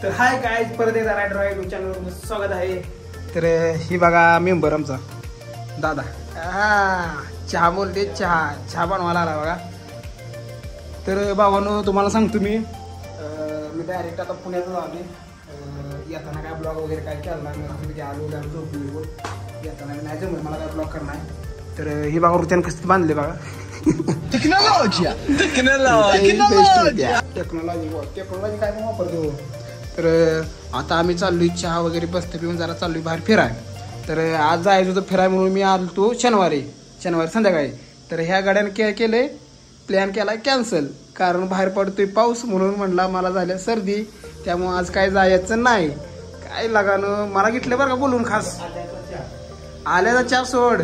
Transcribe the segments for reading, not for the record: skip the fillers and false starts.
तर hi guys, परत एकदा रायडर युट्यूब चॅनलवर स्वागत आहे. तर ही बघा मेंबर आमचा दादा. चहा बोलते, चहा बनवायला आला बघा. तर भावानो तुम्हाला सांगतो मी डायरेक्ट आता पुण्यात आले. येताना काय ब्लॉग वगैरे काय केला नाही, आलो झोपलो. येताना नाही जमलं मला काय ब्लॉग करणार. तर ही बघा रुत्यानं कसं बांधले बघा. टेक्नॉलॉजी काय वापरतो. तर आता आम्ही चाललोय चहा वगैरे बसते पिऊन जरा चाललोय बाहेर फिराय. तर आज जायचं होतं फिराय म्हणून मी आलो शनिवारी संध्याकाळी. तर ह्या गाड्यानं काय केलंय, प्लॅन केलाय कॅन्सल. कारण बाहेर पडतोय पाऊस म्हणून म्हणला मला झाल्या सर्दी, त्यामुळे आज काय जायचं नाही. काय लगानं मला घेतलं बरं का बोलून खास. आल्याचा चहा सोड,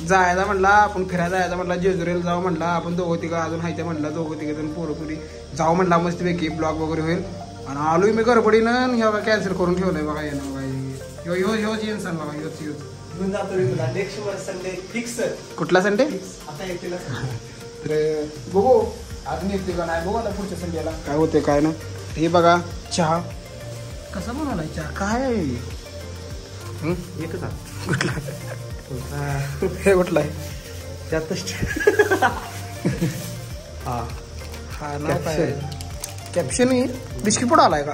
जायला म्हणला आपण फिरायला जायचा म्हणला, जेजुरीला जाऊ म्हणला आपण दोघं तिघं अजून हायचं म्हणला, दोघं तिघं जण पोरपुरी जाऊ म्हणला मस्तपैकी ब्लॉग वगैरे होईल. आणि आलोय मी गडबडीनं हे बघा कॅन्सल करून ठेवलंय बघा. येणं बघा ह्योच येईन सण बघा, कुठला संडे तर बघू अजून येते का नाही, बघू आता पुढच्या संडेला काय होते काय ना. हे बघा चहा कसा बनवलाय, चहा काय एकच कुठला हे कुठला आहे त्यातच हा नाव काय कॅप्शन बिस्किट पुढं आलाय का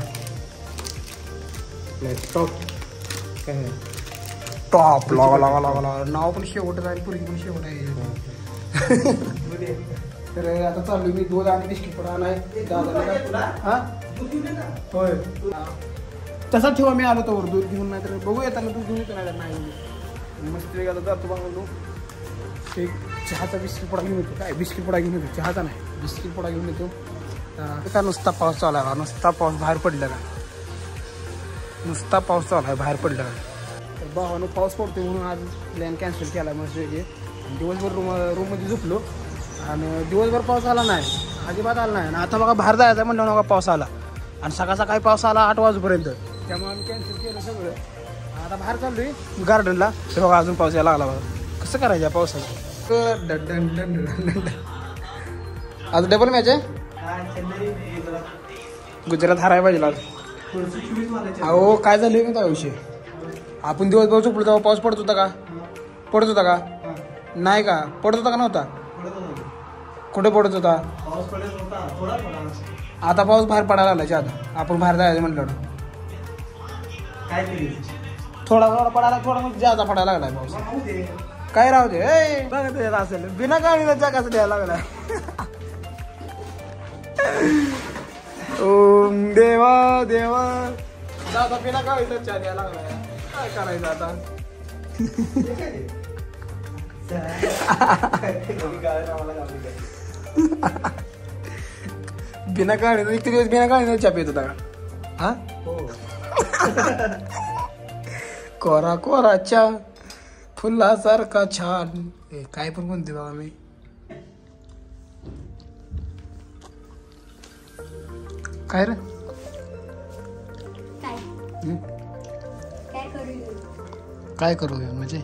टॉप काय टॉप लावा नाव पण शेवट आहे, पुरी पण शेवट आहे. तर आता चालू मी दूध आणि बिस्किट पुढं आलाय. होय तसा ठेवा, मी आलो तर दूध घेऊन. नाही तर बघू येताना दूध घेऊन येतो, नाही तर नाही मस्त वेगळा जातो बघा. एक चहाचा बिस्किट पुडा घेऊन येतो. काय बिस्किट पुडा घेऊन येतो, चहाचा नाही बिस्किट पुडा घेऊन येतो. का नुसता पाऊस चालू आहे, नुसता पाऊस बाहेर पडलेला, नुसता पाऊस चालू आहे बाहेर पडलेला. तर भावानं पाऊस पडतो म्हणून आज प्लॅन कॅन्सल केला मस्त वेगळे. दिवसभर रूममध्ये झोपलो आणि दिवसभर पाऊस आला नाही, अजिबात आला नाही. आणि आता बघा बाहेर जायचं म्हणलं नका पाऊस आला, आणि सकाळी पाऊस आला 8 वाजेपर्यंत, त्यामुळे आम्ही कॅन्सल केलं सगळं. आता बाहेर चाललोय गार्डनला. तर बघा अजून पाऊस यायला लागला बघा. कसं करायचं या पावसाचं. आज डबल मॅच आहे, गुजरात हाराय पाहिजे आज. अहो काय झालं मी त्या विषय, आपण दिवसभर झोपलो तेव्हा पाऊस पडत होता का नाही का पडत होता का नव्हता, कुठे पडत होता. आता पाऊस बाहेर पडायला लागला. आता आपण बाहेर जायचं म्हटलं थोडा पडायला, थोडा म्हणजे जादा पडायला लागलाय पाऊस. काय राहू दे बघा असेल बिना गाडीला जगाचं द्यायला लागलाय. ओम देवा देवा दादा बिना गाडीला चहा द्यायला लागलाय. काय करायचं आता. बिना गाडीनं किती दिवस बिना गाडीनं चहा पित होता का. हा कोरा कोरा चहा फुलासारखा छान. काय पण म्हणते बाबा मी. काय रे काय करू म्हणजे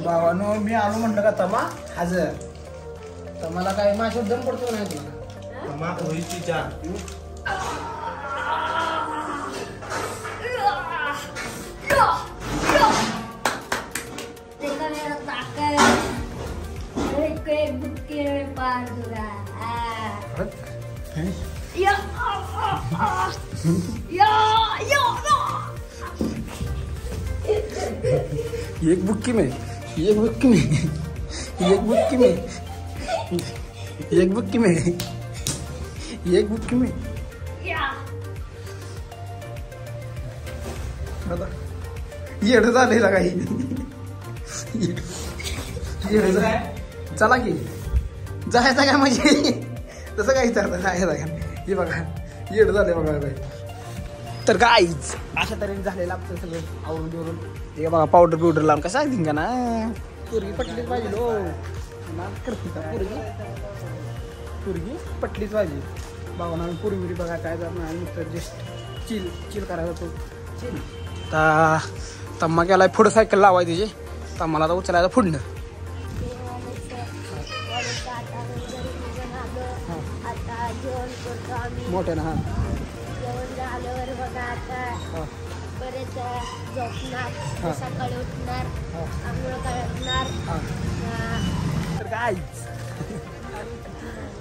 बाबानो मी आलो म्हणलं का तमा हजर. तमाला काय माझ्यावर दम पडतो नाही तुला. एक बुक्की में एक बुक्की में एक बुक्की में एक बुक्की में एक बुक्की में येड झालेला काही. चला की जायचं काय म्हणजे तसं काही विचारतं जायचं काय. हे बघा येड झाले बघा बाई. तर काहीच अशा तऱ्हेने झालेलं आपलं सगळं आवरून बिवरून. हे बघा पावडर लावून कसं आहे धिंगा ना. पोरगी पटलीच पाहिजे लो करते का पोरगी पटलीच पाहिजे. बाबा ना पोरगी बघा काय जात नाही, नुसतं जस्ट चिल करायचा तो चिल. तम्मा गेलाय पुढं सायकल लावाय त्याची. तम्माला आता उचलायचं पुढनं. जेवण करतो आम्ही. मोठ्यानं. हा जेवण झाल्यावर बघा आता हा परत झोपणार, हा. सकाळी उठणार, हा. आंघोळ करणार. हा. तर काय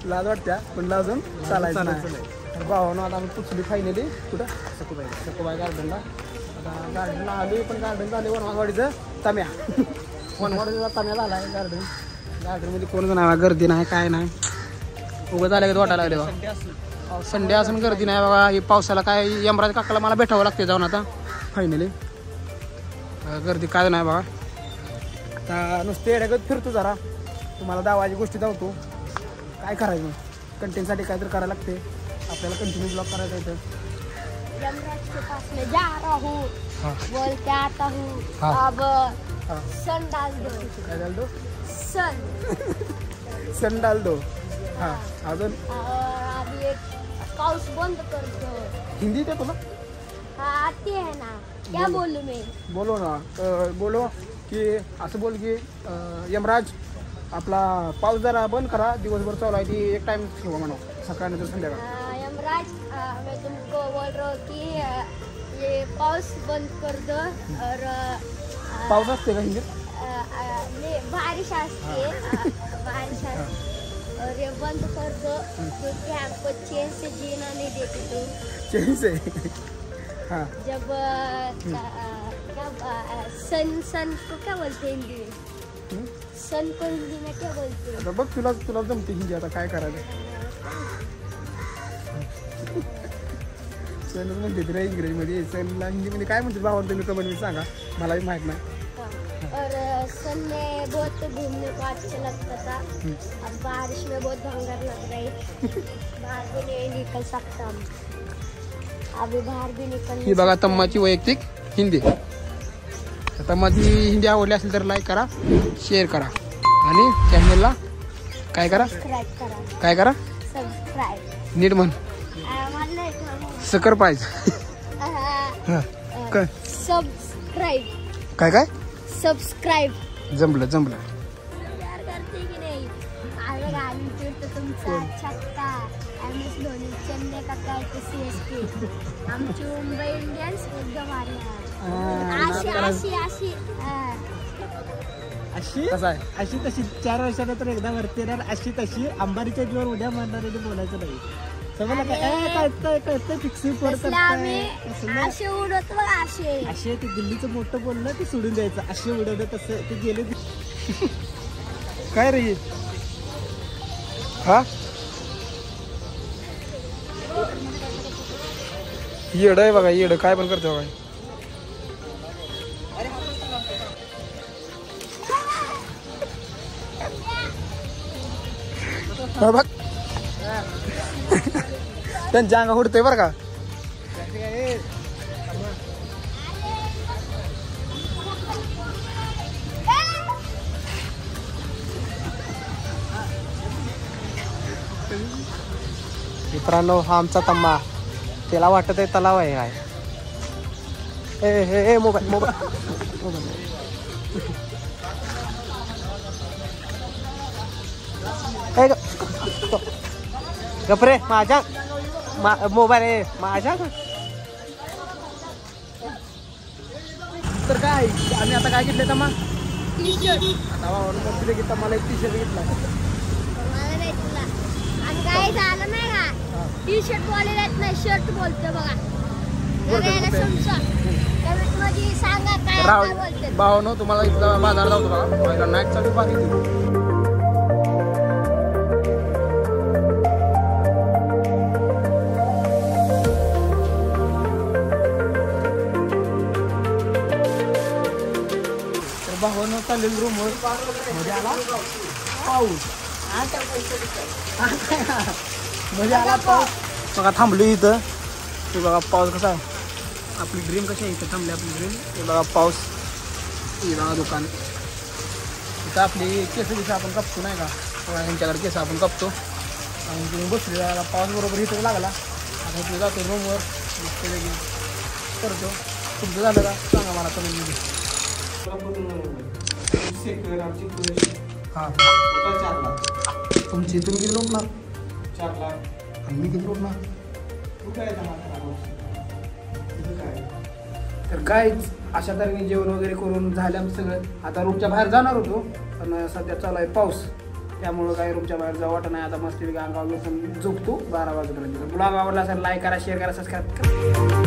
लाज वाटत्या पण लाजून चालायचं नाही. तर भावानं आता आम्ही पुचली फायनली कुठं सकुबाई गार्डनला. आता गार्डनला आली पण गार्डन झाले वनवासवाडीचं तम्या. वनवाडीचा तम्या झाला आहे गार्डन. गार्डनमध्ये कोणच नाही, गर्दी नाही काय नाही. उगं झालं का वाटायला लागले बा. संडे असून गर्दी नाही बघा. हे पावसाला काय यमराज काकाला मला भेटावं लागते जाऊन आता फायनली. गर्दी काय नाही बघा. आता नुसते येड्यागत फिरतो जरा, तुम्हाला दावाची गोष्टी धावतो. काय करायचं कंटेंटसाठी काहीतरी करायला लागते आपल्याला. कंटिन्यू ब्लॉग करायचा इथं. यमराज के पास में जा रहा हूँ, बोल के आता हूँ. हाँ. अब हाँ. सन डाल दो. काय डाल दो? सन सन डाल दो. हा अजून और अभी एक पाउस बंद कर दो. हिंदी ते तुला हाँ आती है ना, क्या बोलूं मैं. बोलो ना. बोलो की असं बोल की यमराज आपला पाऊस जरा बंद करा, दिवसभर चालू आहे ती एक टाइम ठेवा म्हणा, सकाळ नंतर संध्याकाळ. यमराज मैं तुमको बोल रहा हूँ कि ये पाउस बंद कर दो. और पाऊस असते का हिंदीत? ये बारिश आती है, बारिश आती. और ये बंद कर दो क्योंकि आपको चैन से जीना नहीं देती तुम. चैन से. हाँ. जब सन को क्या बोलते हैं हिंदी में? सन को हिंदी में क्या बोलते हैं? आता बघ तुला जमते हिंदी, आता काय करायचं. सण म्हणते तिला इंग्रजीमध्ये, सणला हिंदीमध्ये काय म्हणते भावाला तुम्ही कमेंट सांगा, मलाही माहित नाही. और सन में बहुत घूमने को अच्छा लगता था. अब बारिश में बहुत भंगर लग रही, बाहर भी नहीं निकल सकता हम. अभी बाहर भी निकल. ही बघा तम्माची वैयक्तिक हिंदी. तम्माची हिंदी आवडली असेल तर लाईक करा, शेअर करा आणि चॅनलला काय करा, सबस्क्राइब करा. काय करा, सबस्क्राइब. नीट म्हण. सकर पाहिजे. काय सबस्क्राइब. काय काय सबस्क्राइब. जमलं. प्यार करते की नाही. आज आम्ही तो तुमचा छक्का MS धोनी, चेन्नई का काय CSK, आमची मुंबई इंडियन्स एकदम अशी अशी तशी 4 वर्षानंतर एकदा वरती येणार, अशी तशी अंबारीच्या जीवर उड्या मारणार आहे, बोलायचं नाही. समजलं काय फिक्सिंग पडत असे उडत बघा. असे ते दिल्लीचं मोठं बोललं ते सोडून द्यायचं. असे उडवलं तसं ते गेले. काय रे हा येड आहे बघा, येड काय पण करतो बघा. बघ त्यांच्या अंगा उडतंय बरं का. मित्रांनो हा आमचा तम्मा, त्याला वाटत आहे तलाव आहे काय. ए मोबाईल गपरे माझ्या मोबाईल आहे माझ्या. तर काय आम्ही आता काय घेतले तम्मा? टी-शर्ट. आता भावानं घेतला, मला एक टी-शर्ट घेतला. आणि काय झालं नाही का, टी-शर्ट बोलायला नाही, शर्ट बोलतो बघा. समजा मध्ये सांगा काय बोलते. भावानं तुम्हाला इथला बाजार लावतो बघा, नाईट चालू पाहिजे. भावानं चाललेलं रूमवर मध्ये आला पाऊस. मध्ये आला पाऊस बघा, थांबली इथं. ते बघा पाऊस कसा आहे. आपली ड्रीम कशी आहे इथं थांबली आपली ड्रीम. ते बघा पाऊस. हे बघा दुकान. इथं आपली केस बिस आपण कापतो नाही का, ह्यांच्याकडे केस आपण कापतो. आणि तुम्ही बसले जायला पाऊस बरोबर इथं लागला. आता इथे जातो रूमवर करतो. तुमचं झालं का सांगा मला कमेंटमध्ये. हां तुमची तुम्ही किती लोकणार? 4 लाख आणि मी किती उठणार? तर गाईच अशा तऱ्हेने जेवण वगैरे करून झालं आमचं सगळं. आता रूमच्या बाहेर जाणार होतो पण सध्या चालू आहे पाऊस, त्यामुळं काय रूमच्या बाहेर जाऊ वाटत नाही. आता मस्त अंगावर झोपतो 12 वाजेपर्यंत. ब्लॉग आवडला असेल लाईक करा, शेअर करा, सबस्क्राईब करा.